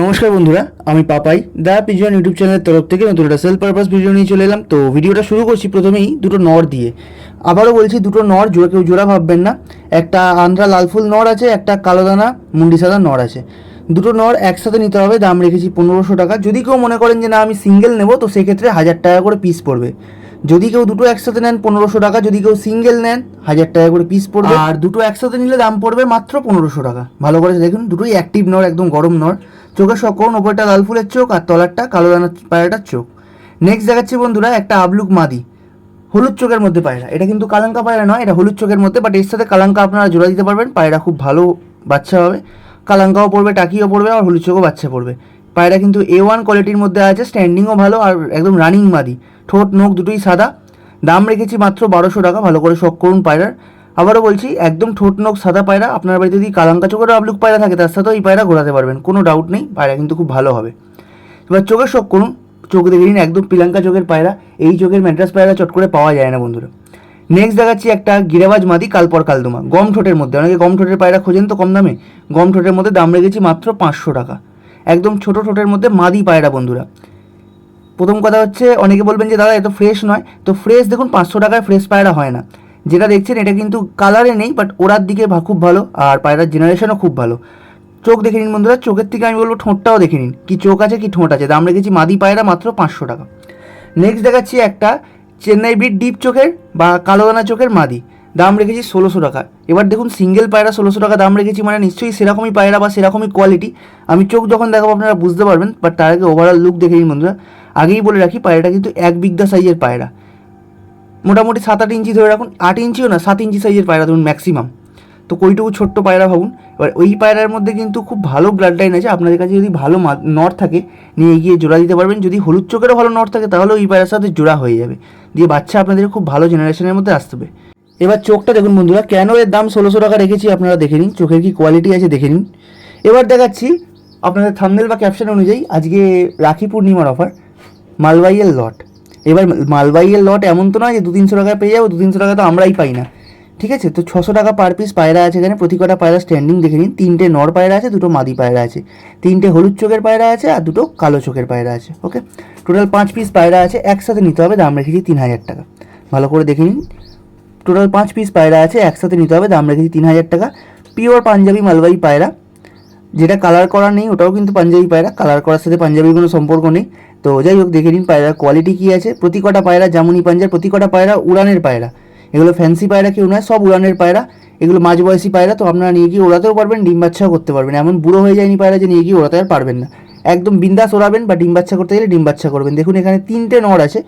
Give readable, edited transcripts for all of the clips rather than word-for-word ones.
নমস্কার বন্ধুরা, আমি পাপাই দা পিজন ইউটিউব চ্যানেলের তরফ থেকে নতুন একটা সেল পারপাস ভিডিও নিয়ে চলে এলাম। তো ভিডিওটা শুরু করছি প্রথমেই দুটো নর দিয়ে। আবারও বলছি, দুটো নর কেউ জোড়া ভাববেন না। একটা আন্ধ্রা লালফুল নর আছে, একটা কালোদানা মুন্ডি সাদা নর আছে। দুটো নর একসাথে নিতে হবে, দাম রেখেছি 1500 টাকা। যদি কেউ মনে করেন যে না আমি সিঙ্গেল নেব, তো সেক্ষেত্রে 1000 টাকা করে পিস পড়বে। যদি কেউ দুটো একসাথে নেন 1500 টাকা, যদি কেউ সিঙ্গেল নেন 1000 টাকা করে পিস পড়বে। আর দুটো একসাথে নিলে দাম পড়বে মাত্র 1500 টাকা। ভালো করে দেখুন, দুটোই অ্যাক্টিভ নর, একদম গরম নর। চোখের শখ করুন, ওপরটা লাল ফুলের চোখ আর তলারটা কালো দানার পায়রাটার চোখ। নেক্সট দেখাচ্ছি বন্ধুরা একটা আবলুক মাদি, হলুদ চোখের মধ্যে পায়রা। এটা কিন্তু কালাঙ্কা পায়রা নয়, এটা হলুদ চোখের মধ্যে, বাট এর সাথে কালাঙ্কা আপনারা জোড়া দিতে পারবেন। পায়রা খুব ভালো বাচ্চা হবে, কালাঙ্কাও পড়বে, টাকিও পড়বে, আর হলুদ চোখও বাচ্চা পড়বে। পায়রা কিন্তু A1 কোয়ালিটির মধ্যে আছে, স্ট্যান্ডিংও ভালো, আর একদম রানিং মাদি। ঠোঁট নোখ দুটোই সাদা। দাম রেখেছি মাত্র 1200 টাকা। ভালো করে শখ করুন পায়রার। আবারও বলছি, একদম ঠোঁট নোখ সাদা পায়রা। আপনার বাড়িতে যদি কালাঙ্কা চোখেরও আবলুক পায়রা থাকে, তার সাথেও এই পায়রা ঘোরাতে পারবেন, কোনো ডাউট নেই। পায়রা কিন্তু খুব ভালো হবে। এবার চোখের শখ করুন, চোখ দেখে নিন, একদম পিলাঙ্কা চোখের পায়রা। এই চোখের ম্যাড্রাস পায়রা চট করে পাওয়া যায় না বন্ধুরা। নেক্সট দেখাচ্ছি একটা গিরেবাজ মাদি, কালপর কালদমা, গম ঠোঁটের মধ্যে। অনেকে গম ঠোঁটের পায়রা খোঁজেন তো কম দামে। গম ঠোঁটের মধ্যে দাম রেখেছি মাত্র 500 টাকা। একদম ছোট ঠোঁটের মধ্যে মাদি পায়রা বন্ধুরা। প্রথম কথা হচ্ছে, অনেকে বলবেন যে দাদা এত ফ্রেশ নয়। তো ফ্রেশ দেখুন, 500 টাকায় ফ্রেশ পায়রা হয় না। যেটা দেখছেন এটা কিন্তু কালারে নেই, বাট ওড়ার দিকে খুব ভালো, আর পায়রার জেনারেশনও খুব ভালো। চোখ দেখে নিন বন্ধুরা, চোখের থেকে আমি বলবো ঠোঁটটাও দেখে নিন, কি চোখ আছে কি ঠোঁট আছে। দাম রেখেছি মাদি পায়রা মাত্র 500 টাকা। নেক্সট দেখাচ্ছি একটা চেন্নাই বিট ডিপ চোখের বা কালোদানা চোখের মাদি, দাম রেখেছি 1600 টাকা। এবার দেখুন, সিঙ্গেল পায়রা 1600 টাকা দাম রেখেছি, মানে নিশ্চয়ই সেরকমই পায়রা বা সেরকমই কোয়ালিটি। আমি চোখ যখন দেখাবো আপনারা বুঝতে পারবেন, বাট তার আগে ওভারঅল লুক দেখে নিন বন্ধুরা। আগেই বলে রাখি, পায়রাটা কিন্তু 1 বিঘা সাইজের পায়রা, মোটামুটি 7-8 ইঞ্চি ধরে রাখুন, 8 ইঞ্চিও না, 7 ইঞ্চি সাইজের পায়রা ধরুন ম্যাক্সিমাম। তো কইটুকু ছোট্ট পায়রা ভাবুন। এবার ওই পায়রার মধ্যে কিন্তু খুব ভালো ব্লাড লাইন আছে। আপনাদের কাছে যদি ভালো নর থাকে, নিয়ে গিয়ে জোড়া দিতে পারবেন। যদি হলুদ চোখেরও ভালো নর থাকে, তাহলে ওই পায়রার সাথে জোড়া হয়ে যাবে, দিয়ে বাচ্চা আপনাদের খুব ভালো জেনারেশনের মধ্যে আসতে হবে। এবার চোখটা দেখুন বন্ধুরা, কেন এর দাম 1600 টাকা রেখেছি আপনারা দেখে নিন, চোখের কি কোয়ালিটি আছে দেখে নিন। এবার দেখাচ্ছি আপনাদের থাম্বনেল বা ক্যাপশন অনুযায়ী, আজকে রাখি পূর্ণিমার অফার, মালবাইয়ের লট। এবার মালবাইয়ের লট এমন তো নয় যে 200-300 টাকায় পেয়ে যাবো, 200-300 টাকা তো আমরাই পাই না, ঠিক আছে। তো 600 টাকা পার পিস পায়রা আছে এখানে। প্রতি কটা পায়রা স্ট্যান্ডিং দেখে নিন। 3টে নর পায়রা আছে, 2টো মাদি পায়রা আছে, 3টে হলুদ চোখের পায়রা আছে, আর 2টো কালো চোখের পায়রা আছে। ওকে, টোটাল 5 পিস পায়রা আছে, একসাথে নিতে হবে, দাম রেখেছি 3000 টাকা। ভালো করে দেখে নিন, টোটাল 5 পিস পায়রা আছে, একসাথে নিতে হবে, দাম রেখেছি 3000 টাকা। পিওর পাঞ্জাবি মালবাই পায়রা, যেটা কালার করা নেই ওটাও কিন্তু পাঞ্জাবি পায়রা, কালার করার সাথে পাঞ্জাবির কোনো সম্পর্ক নেই। তো যাই হোক, দেখে নিন পায়রার কোয়ালিটি কী আছে। প্রতি কটা পায়রা জামুনি পাঞ্জার, প্রতি কটা পায়রা উড়ানের পায়রা। এগুলো ফ্যান্সি পায়রা কেউ নয়, সব উড়ানের পায়রা। এগুলো মাঝবয়সী পায়রা, তো আপনারা নিয়ে গিয়ে ওড়াতেও পারবেন, ডিম বাচ্চাও করতে পারবেন। এমন বুড়ো হয়ে যায়নি পায়রা যে নিয়ে গিয়ে ওড়াতে আর পারবেন না। একদম বিন্দাস ওড়াবেন, বা ডিম বাচ্চা করতে গেলে ডিম বাচ্চা করবেন। দেখুন এখানে 3টে নর আছে,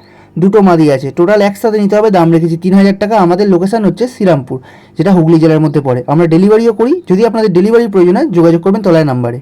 2টো মাদি আছে, টোটাল একসাথে নিতে হবে, দাম রেখেছি 3000 টাকা। আমাদের লোকেশান হচ্ছে শ্রীরামপুর, যেটা হুগলি জেলার মধ্যে পড়ে। আমরা ডেলিভারিও করি, যদি আপনাদের ডেলিভারির প্রয়োজন হয় যোগাযোগ করবেন তলায় নাম্বারে।